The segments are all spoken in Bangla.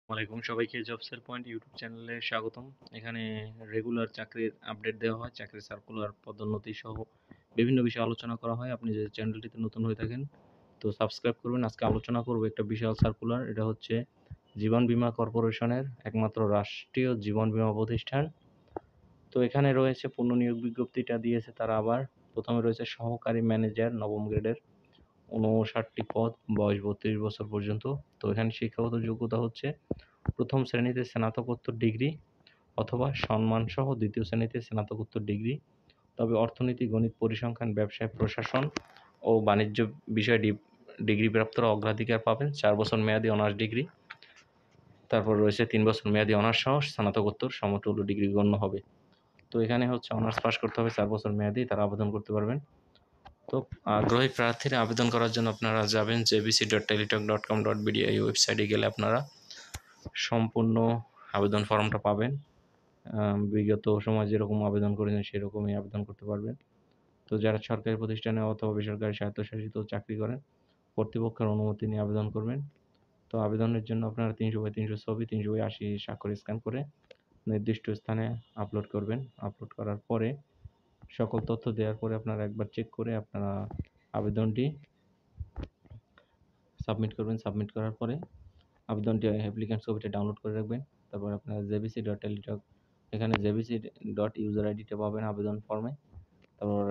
ওয়ালাইকুম সবাইকে জবসের পয়েন্ট ইউটিউব চ্যানেলে স্বাগতম। এখানে রেগুলার চাকরির আপডেট দেওয়া হয়, চাকরির সার্কুলার, পদোন্নতি সহ বিভিন্ন বিষয়ে আলোচনা করা হয়। আপনি যদি চ্যানেলটিতে নতুন হয়ে থাকেন তো সাবস্ক্রাইব করবেন। আজকে আলোচনা করব একটা বিশাল সার্কুলার। এটা হচ্ছে জীবন বীমা কর্পোরেশনের একমাত্র রাষ্ট্রীয় জীবন বীমা প্রতিষ্ঠান। তো এখানে রয়েছে পুনঃনিয়োগ বিজ্ঞপ্তিটা দিয়েছে তারা আবার। প্রথমে রয়েছে সহকারী ম্যানেজার নবম গ্রেডের ৫৯টি পদ, বয়স ৩২ বছর পর্যন্ত। তো এখানে শিক্ষাগত যোগ্যতা হচ্ছে প্রথম শ্রেণীতে স্নাতকোত্তর ডিগ্রি অথবা সম্মানসহ দ্বিতীয় শ্রেণীতে স্নাতকোত্তর ডিগ্রি। তবে অর্থনীতি, গণিত, পরিসংখ্যান, ব্যবসায় প্রশাসন ও বাণিজ্য বিষয়ে ডিগ্রিপ্রাপ্তরা অগ্রাধিকার পাবেন। ৪ বছর মেয়াদী অনার্স ডিগ্রি, তারপর রয়েছে ৩ বছর মেয়াদী অনার্স সহ স্নাতকোত্তর সমতুল্য ডিগ্রি গণ্য হবে। তো এখানে হচ্ছে অনার্স পাস করতে হবে, ৪ বছর মেয়াদী, তারা আবেদন করতে পারবেন। তো আগ্রহী প্রার্থীরা আবেদন করার জন্য আপনারা যাবেন jbc.teletalk.com.bd এই ওয়েবসাইটে গেলে আপনারা সম্পূর্ণ আবেদন ফর্মটা পাবেন। বিগত সময় যেরকম আবেদন করেছেন সেরকমই আবেদন করতে পারবেন। তো যারা সরকারি প্রতিষ্ঠানে অথবা বেসরকারি স্বায়ত্তশাসিত চাকরি করেন, কর্তৃপক্ষের অনুমতি নিয়ে আবেদন করবেন। তো আবেদনের জন্য আপনারা ৩০০x৩০০ ছবি, ৩০০x৮০ স্বাক্ষর স্ক্যান করে নির্দিষ্ট স্থানে আপলোড করবেন। আপলোড করার পরে সকল তথ্য দেওয়ার পরে আপনারা একবার চেক করে আপনারা আবেদনটি সাবমিট করবেন। সাবমিট করার পরে আবেদনটি অ্যাপ্লিকেন্ট ছবিটা ডাউনলোড করে রাখবেন। তারপর আপনারা jbc.teletalk এখানে jbc.user-id পাবেন আবেদন ফর্মে। তারপর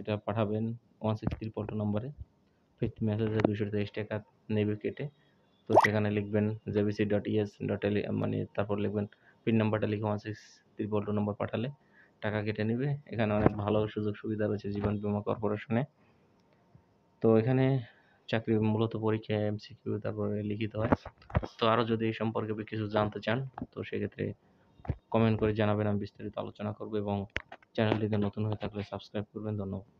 এটা পাঠাবেন 163 নম্বরে। ফিফথ মেসেজে 223 টাকা নেবে কেটে। তো সেখানে লিখবেন jbc.es.tele মানে তারপর লিখবেন পিন নাম্বারটা লিখে 163 নম্বর পাঠালে টাকা কেটে নেবে। এখানে অনেক ভালো সুযোগ সুবিধা রয়েছে জীবন বীমা কর্পোরেশনে। তো এখানে চাকরি মূলত পরীক্ষায় এমসিকিউ তারপরে লিখিত হয়। তো আরও যদি এই সম্পর্কে কিছু জানতে চান তো সেক্ষেত্রে কমেন্ট করে জানাবেন, আমি বিস্তারিত আলোচনা করব এবং চ্যানেলটিতে নতুন হয়ে থাকলে সাবস্ক্রাইব করবেন। ধন্যবাদ।